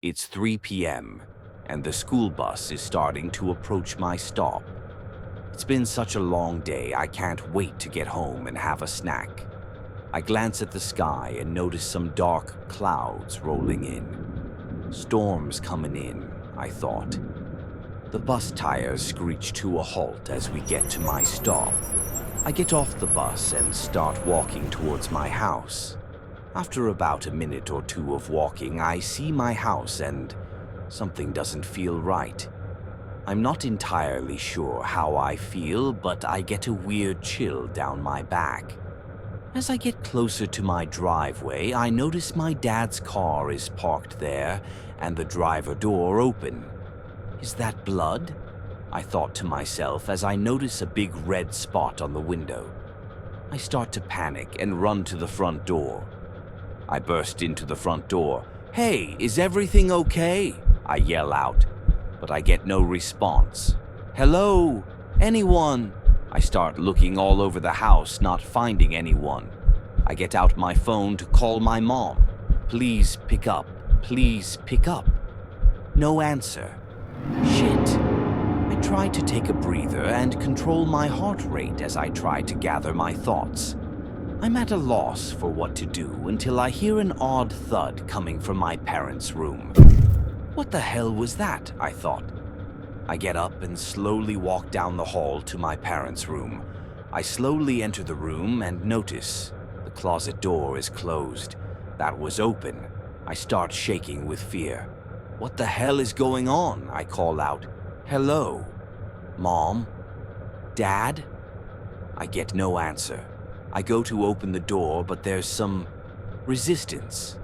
It's 3 p.m., and the school bus is starting to approach my stop. It's been such a long day, I can't wait to get home and have a snack. I glance at the sky and notice some dark clouds rolling in. Storm's coming in, I thought. The bus tires screech to a halt as we get to my stop. I get off the bus and start walking towards my house. After about a minute or two of walking, I see my house and something doesn't feel right. I'm not entirely sure how I feel, but I get a weird chill down my back. As I get closer to my driveway, I notice my dad's car is parked there and the driver door open. Is that blood? I thought to myself as I notice a big red spot on the window. I start to panic and run to the front door. I burst into the front door. "Hey, is everything okay?" I yell out, but I get no response. "Hello? Anyone?" I start looking all over the house, not finding anyone. I get out my phone to call my mom. "Please pick up. Please pick up." No answer. Shit. I try to take a breather and control my heart rate as I try to gather my thoughts. I'm at a loss for what to do until I hear an odd thud coming from my parents' room. What the hell was that? I thought. I get up and slowly walk down the hall to my parents' room. I slowly enter the room and notice the closet door is closed. That was open. I start shaking with fear. "What the hell is going on?" I call out. "Hello? Mom? Dad?" I get no answer. I go to open the door, but there's some resistance.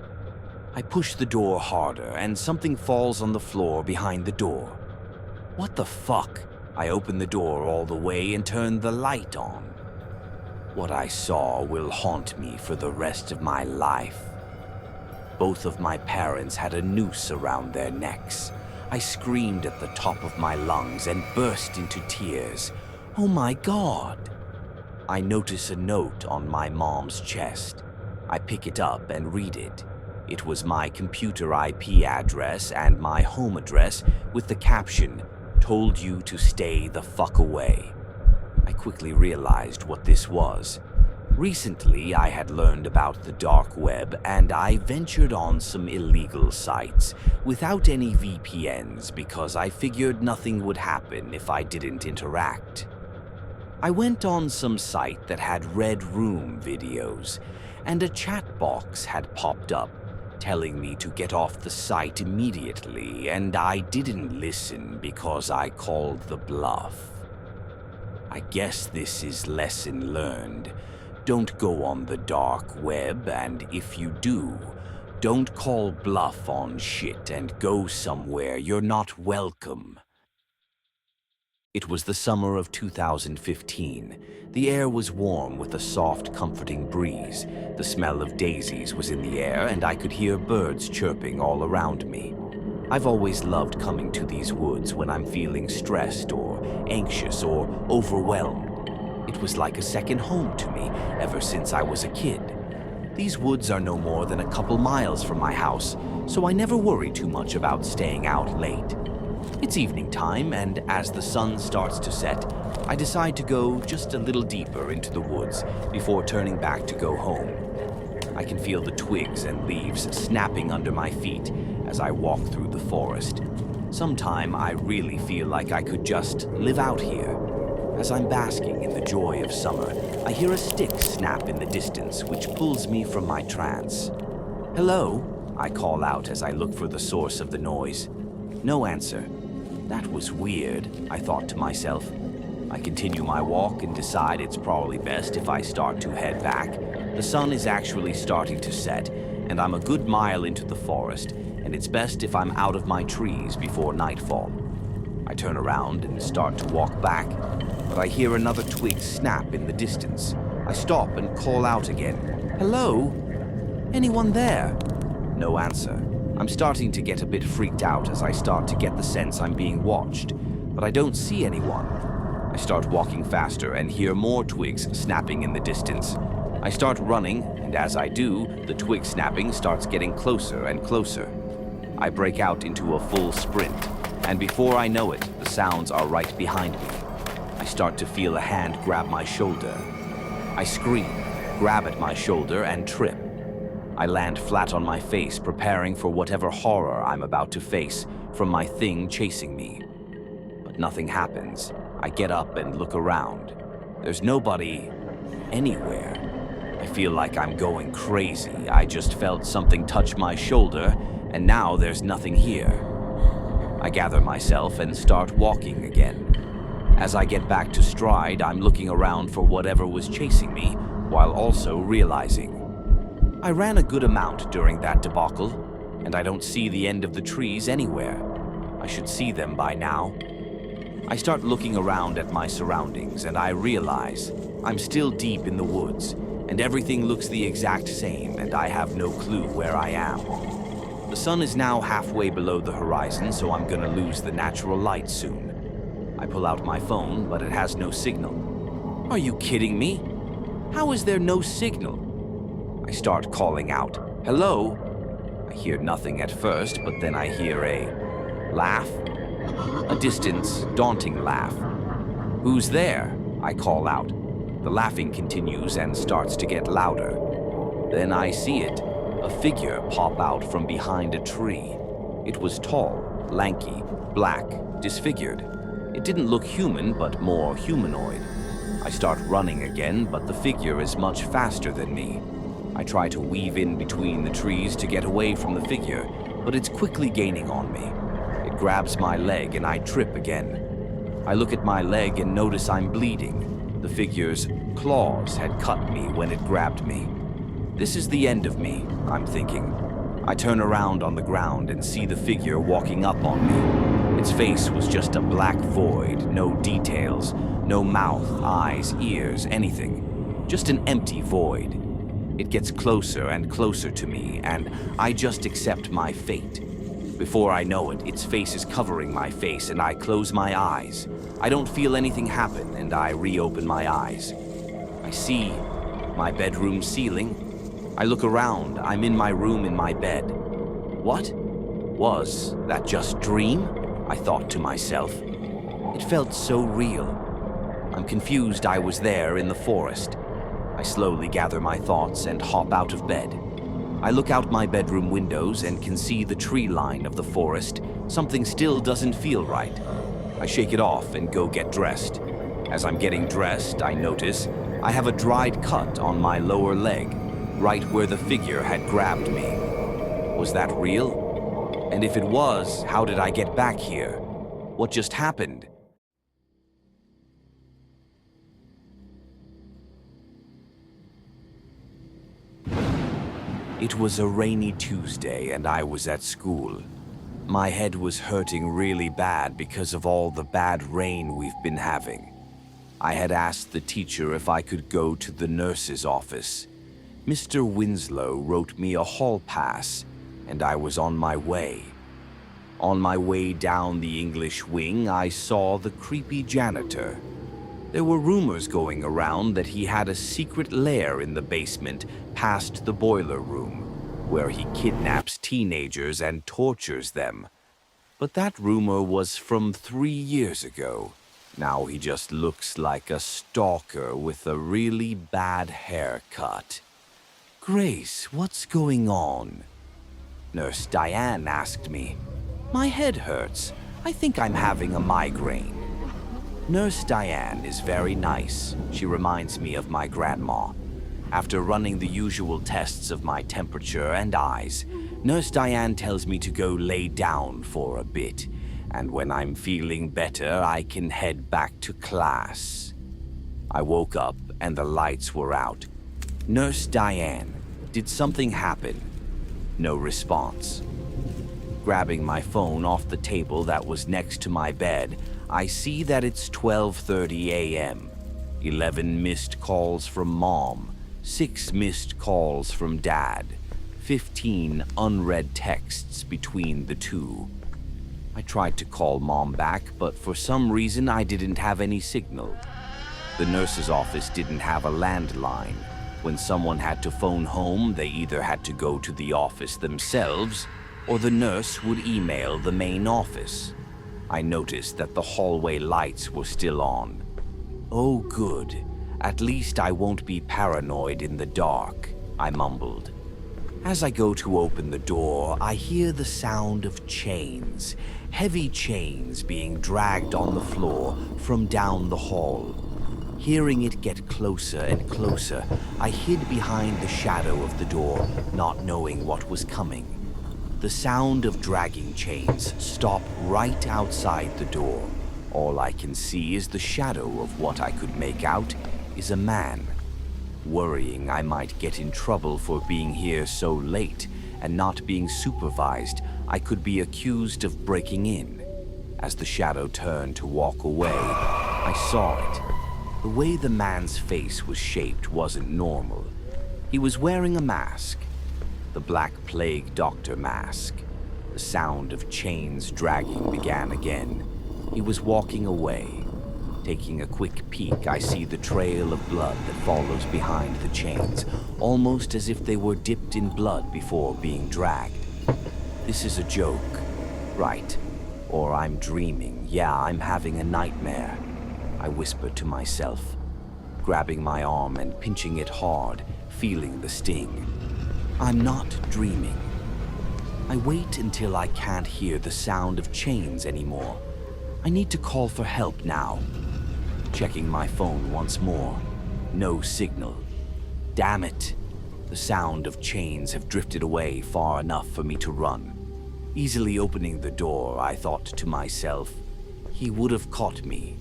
I push the door harder, and something falls on the floor behind the door. What the fuck? I open the door all the way and turn the light on. What I saw will haunt me for the rest of my life. Both of my parents had a noose around their necks. I screamed at the top of my lungs and burst into tears. Oh my God! I notice a note on my mom's chest. I pick it up and read it. It was my computer IP address and my home address with the caption, "Told you to stay the fuck away." I quickly realized what this was. Recently, I had learned about the dark web and I ventured on some illegal sites without any VPNs because I figured nothing would happen if I didn't interact. I went on some site that had Red Room videos, and a chat box had popped up telling me to get off the site immediately, and I didn't listen because I called the bluff. I guess this is lesson learned. Don't go on the dark web, and if you do, don't call bluff on shit and go somewhere you're not welcome. It was the summer of 2015. The air was warm with a soft, comforting breeze. The smell of daisies was in the air, and I could hear birds chirping all around me. I've always loved coming to these woods when I'm feeling stressed or anxious or overwhelmed. It was like a second home to me ever since I was a kid. These woods are no more than a couple miles from my house, so I never worry too much about staying out late. It's evening time, and as the sun starts to set, I decide to go just a little deeper into the woods before turning back to go home. I can feel the twigs and leaves snapping under my feet as I walk through the forest. Sometime I really feel like I could just live out here. As I'm basking in the joy of summer, I hear a stick snap in the distance, which pulls me from my trance. "Hello?" I call out as I look for the source of the noise. No answer. That was weird, I thought to myself. I continue my walk and decide it's probably best if I start to head back. The sun is actually starting to set, and I'm a good mile into the forest, and it's best if I'm out of my trees before nightfall. I turn around and start to walk back, but I hear another twig snap in the distance. I stop and call out again. "Hello? Anyone there?" No answer. I'm starting to get a bit freaked out as I start to get the sense I'm being watched, but I don't see anyone. I start walking faster and hear more twigs snapping in the distance. I start running, and as I do, the twig snapping starts getting closer and closer. I break out into a full sprint, and before I know it, the sounds are right behind me. I start to feel a hand grab my shoulder. I scream, grab at my shoulder, and trip. I land flat on my face, preparing for whatever horror I'm about to face from my thing chasing me. But nothing happens. I get up and look around. There's nobody anywhere. I feel like I'm going crazy. I just felt something touch my shoulder, and now there's nothing here. I gather myself and start walking again. As I get back to stride, I'm looking around for whatever was chasing me, while also realizing I ran a good amount during that debacle, and I don't see the end of the trees anywhere. I should see them by now. I start looking around at my surroundings, and I realize I'm still deep in the woods, and everything looks the exact same, and I have no clue where I am. The sun is now halfway below the horizon, so I'm gonna lose the natural light soon. I pull out my phone, but it has no signal. Are you kidding me? How is there no signal? I start calling out, "Hello?" I hear nothing at first, but then I hear a laugh. A distant, daunting laugh. "Who's there?" I call out. The laughing continues and starts to get louder. Then I see it, a figure pop out from behind a tree. It was tall, lanky, black, disfigured. It didn't look human, but more humanoid. I start running again, but the figure is much faster than me. I try to weave in between the trees to get away from the figure, but it's quickly gaining on me. It grabs my leg and I trip again. I look at my leg and notice I'm bleeding. The figure's claws had cut me when it grabbed me. This is the end of me, I'm thinking. I turn around on the ground and see the figure walking up on me. Its face was just a black void, no details, no mouth, eyes, ears, anything. Just an empty void. It gets closer and closer to me, and I just accept my fate. Before I know it, its face is covering my face, and I close my eyes. I don't feel anything happen, and I reopen my eyes. I see my bedroom ceiling. I look around. I'm in my room in my bed. What? Was that just dream? I thought to myself. It felt so real. I'm confused I was there in the forest. I slowly gather my thoughts and hop out of bed. I look out my bedroom windows and can see the tree line of the forest. Something still doesn't feel right. I shake it off and go get dressed. As I'm getting dressed, I notice I have a dried cut on my lower leg, right where the figure had grabbed me. Was that real? And if it was, how did I get back here? What just happened? It was a rainy Tuesday and I was at school. My head was hurting really bad because of all the bad rain we've been having. I had asked the teacher if I could go to the nurse's office. Mr. Winslow wrote me a hall pass and I was on my way. On my way down the English wing, I saw the creepy janitor. There were rumors going around that he had a secret lair in the basement past the boiler room, where he kidnaps teenagers and tortures them. But that rumor was from 3 years ago. Now he just looks like a stalker with a really bad haircut. Grace, what's going on? Nurse Diane asked me. My head hurts. I think I'm having a migraine. Nurse Diane is very nice. She reminds me of my grandma. After running the usual tests of my temperature and eyes, Nurse Diane tells me to go lay down for a bit, and when I'm feeling better, I can head back to class. I woke up and the lights were out. Nurse Diane, did something happen? No response. Grabbing my phone off the table that was next to my bed, I see that it's 12:30 a.m. 11 missed calls from Mom, 6 missed calls from Dad, 15 unread texts between the two. I tried to call Mom back, but for some reason I didn't have any signal. The nurse's office didn't have a landline. When someone had to phone home, they either had to go to the office themselves or the nurse would email the main office. I noticed that the hallway lights were still on. Oh, good. At least I won't be paranoid in the dark, I mumbled. As I go to open the door, I hear the sound of chains, heavy chains being dragged on the floor from down the hall. Hearing it get closer and closer, I hid behind the shadow of the door, not knowing what was coming. The sound of dragging chains stop right outside the door. All I can see is the shadow of what I could make out is a man. Worrying I might get in trouble for being here so late and not being supervised, I could be accused of breaking in. As the shadow turned to walk away, I saw it. The way the man's face was shaped wasn't normal. He was wearing a mask, the Black Plague Doctor mask. The sound of chains dragging began again. He was walking away. Taking a quick peek, I see the trail of blood that follows behind the chains, almost as if they were dipped in blood before being dragged. This is a joke, right? Or I'm dreaming. Yeah, I'm having a nightmare, I whispered to myself, grabbing my arm and pinching it hard, feeling the sting. I'm not dreaming. I wait until I can't hear the sound of chains anymore. I need to call for help now. Checking my phone once more. No signal. Damn it. The sound of chains have drifted away far enough for me to run. Easily opening the door, I thought to myself, he would have caught me.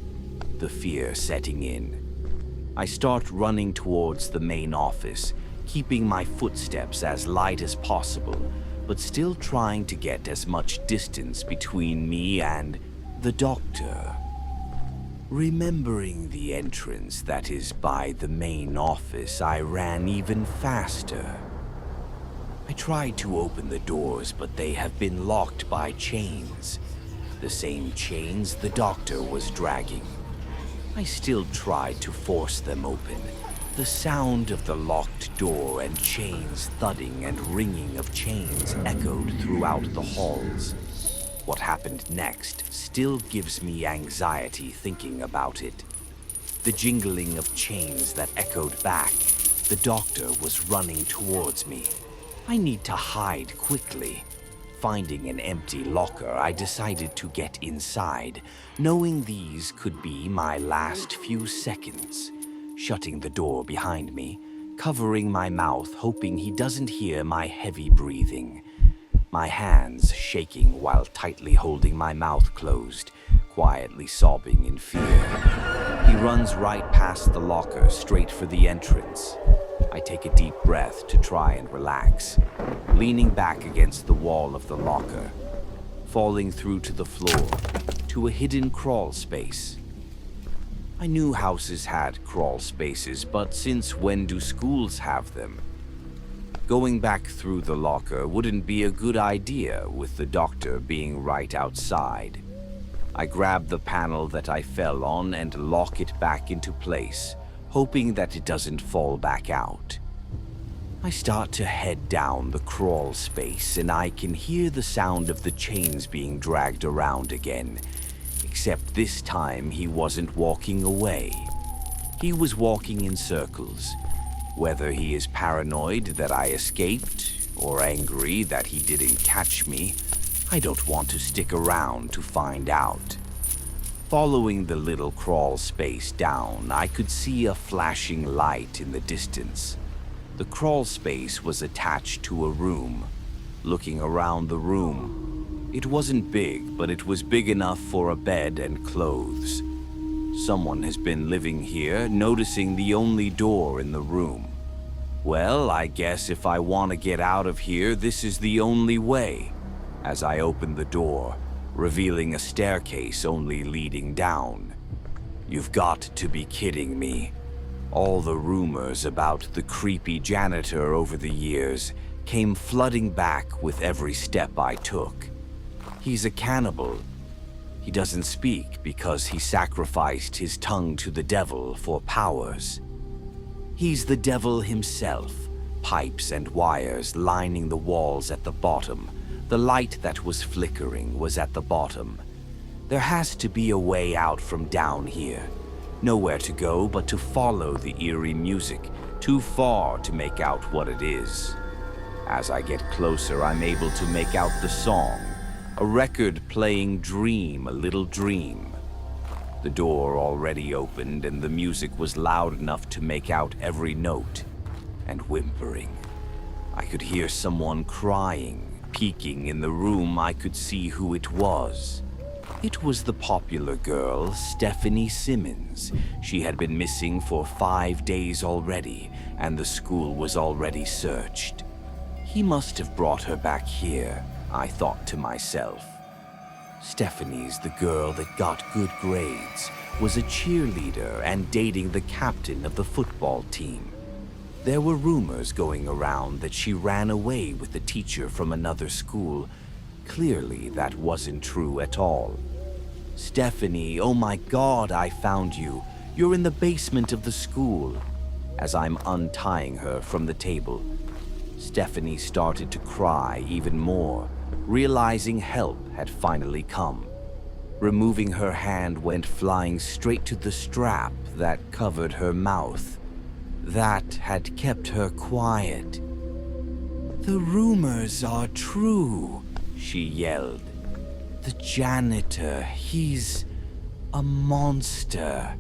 The fear setting in. I start running towards the main office, keeping my footsteps as light as possible, but still trying to get as much distance between me and the doctor. Remembering the entrance that is by the main office, I ran even faster. I tried to open the doors, but they have been locked by chains. The same chains the doctor was dragging. I still tried to force them open. The sound of the locked door and chains thudding and ringing of chains echoed throughout the halls. What happened next still gives me anxiety thinking about it. The jingling of chains that echoed back. The doctor was running towards me. I need to hide quickly. Finding an empty locker, I decided to get inside, knowing these could be my last few seconds. Shutting the door behind me, covering my mouth, hoping he doesn't hear my heavy breathing. My hands shaking while tightly holding my mouth closed, quietly sobbing in fear. He runs right past the locker, straight for the entrance. I take a deep breath to try and relax, leaning back against the wall of the locker, falling through to the floor, to a hidden crawl space. I knew houses had crawl spaces, but since when do schools have them? Going back through the locker wouldn't be a good idea with the doctor being right outside. I grab the panel that I fell on and lock it back into place, hoping that it doesn't fall back out. I start to head down the crawl space and I can hear the sound of the chains being dragged around again, except this time he wasn't walking away. He was walking in circles. Whether he is paranoid that I escaped or angry that he didn't catch me, I don't want to stick around to find out. Following the little crawl space down, I could see a flashing light in the distance. The crawl space was attached to a room. Looking around the room, it wasn't big, but it was big enough for a bed and clothes. Someone has been living here, noticing the only door in the room. Well, I guess if I want to get out of here, this is the only way. As I open the door, revealing a staircase only leading down. You've got to be kidding me. All the rumors about the creepy janitor over the years came flooding back with every step I took. He's a cannibal. He doesn't speak because he sacrificed his tongue to the devil for powers. He's the devil himself, pipes and wires lining the walls at the bottom, The light that was flickering was at the bottom. There has to be a way out from down here. Nowhere to go but to follow the eerie music, too far to make out what it is. As I get closer, I'm able to make out the song, a record playing Dream a Little Dream. The door already opened and the music was loud enough to make out every note, and whimpering. I could hear someone crying. Peeking in the room, I could see who it was. It was the popular girl, Stephanie Simmons. She had been missing for 5 days already, and the school was already searched. He must have brought her back here, I thought to myself. Stephanie's the girl that got good grades, was a cheerleader, and dating the captain of the football team. There were rumors going around that she ran away with the teacher from another school. Clearly, that wasn't true at all. Stephanie, oh my God, I found you. You're in the basement of the school. As I'm untying her from the table, Stephanie started to cry even more, realizing help had finally come. Removing her hand went flying straight to the strap that covered her mouth. That had kept her quiet. "The rumors are true," she yelled. "The janitor, he's a monster,"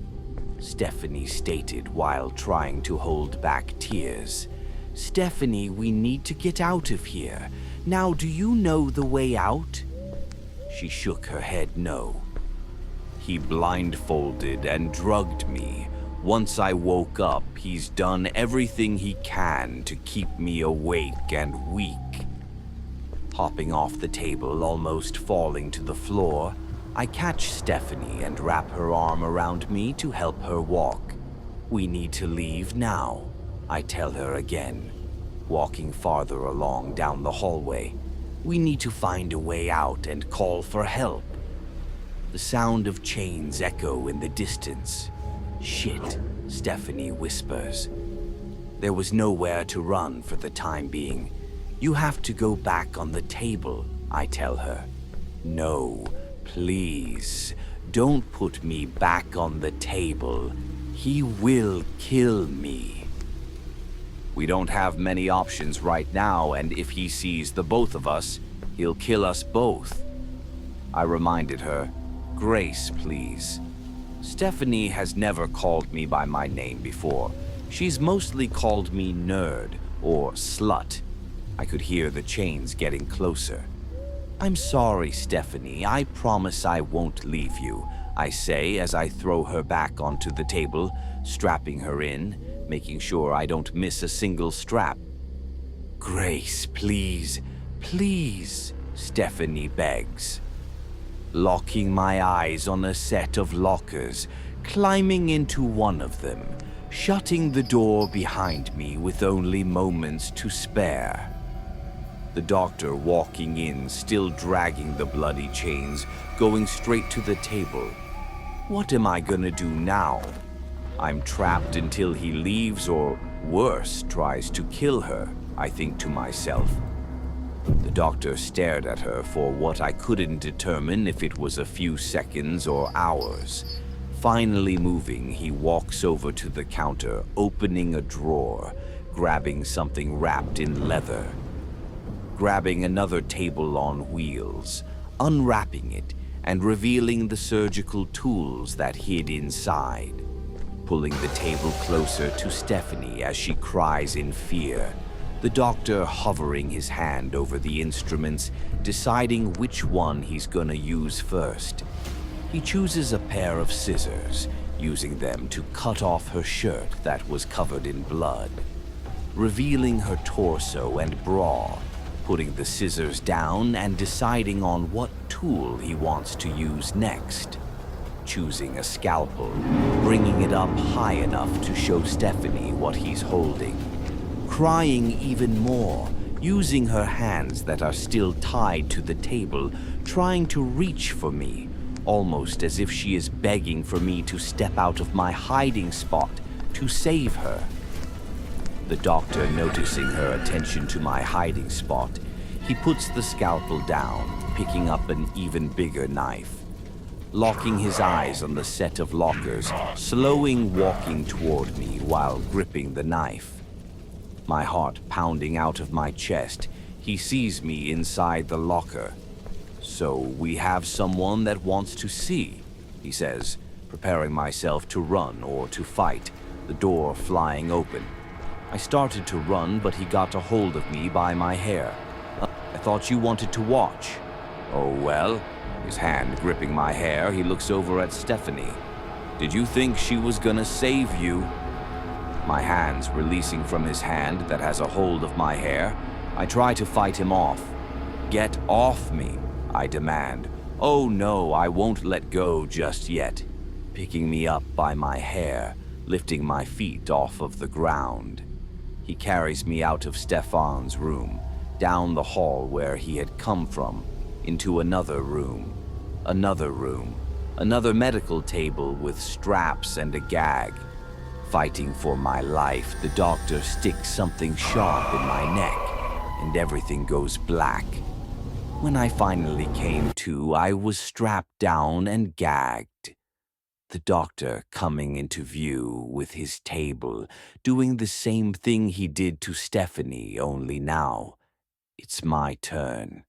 Stephanie stated while trying to hold back tears. "Stephanie, we need to get out of here. Now, do you know the way out?" She shook her head no. "He blindfolded and drugged me. Once I woke up, he's done everything he can to keep me awake and weak." Hopping off the table, almost falling to the floor, I catch Stephanie and wrap her arm around me to help her walk. "We need to leave now," I tell her again, walking farther along down the hallway. "We need to find a way out and call for help." The sound of chains echo in the distance. "Shit," Stephanie whispers. There was nowhere to run for the time being. "You have to go back on the table," I tell her. "No, please, don't put me back on the table. He will kill me." "We don't have many options right now, and if he sees the both of us, he'll kill us both." I reminded her, "Grace, please." Stephanie has never called me by my name before. She's mostly called me nerd or slut. I could hear the chains getting closer. "I'm sorry, Stephanie. I promise I won't leave you," I say as I throw her back onto the table, strapping her in, making sure I don't miss a single strap. "Grace, please, please," Stephanie begs. Locking my eyes on a set of lockers, climbing into one of them, shutting the door behind me with only moments to spare. The doctor walking in, still dragging the bloody chains, going straight to the table. What am I gonna do now? I'm trapped until he leaves or, worse, tries to kill her, I think to myself. The doctor stared at her for what I couldn't determine if it was a few seconds or hours. Finally moving, he walks over to the counter, opening a drawer, grabbing something wrapped in leather. Grabbing another table on wheels, unwrapping it, and revealing the surgical tools that hid inside. Pulling the table closer to Stephanie as she cries in fear. The doctor hovering his hand over the instruments, deciding which one he's gonna use first. He chooses a pair of scissors, using them to cut off her shirt that was covered in blood. Revealing her torso and bra, putting the scissors down and deciding on what tool he wants to use next. Choosing a scalpel, bringing it up high enough to show Stephanie what he's holding. Crying even more, using her hands that are still tied to the table, trying to reach for me, almost as if she is begging for me to step out of my hiding spot to save her. The doctor, noticing her attention to my hiding spot, He puts the scalpel down, picking up an even bigger knife. Locking his eyes on the set of lockers, slowing walking toward me while gripping the knife. My heart pounding out of my chest, he sees me inside the locker. "So we have someone that wants to see," he says, preparing myself to run or to fight, the door flying open. I started to run, but he got a hold of me by my hair. "I thought you wanted to watch." "Oh, well." His hand gripping my hair, he looks over at Stephanie. "Did you think she was gonna save you?" My hands releasing from his hand that has a hold of my hair, I try to fight him off. "Get off me," I demand. "Oh no, I won't let go just yet." Picking me up by my hair, lifting my feet off of the ground. He carries me out of Stefan's room, down the hall where he had come from, into another room, another medical table with straps and a gag. Fighting for my life, the doctor sticks something sharp in my neck, and everything goes black. When I finally came to, I was strapped down and gagged. The doctor coming into view with his table, doing the same thing he did to Stephanie, only now it's my turn.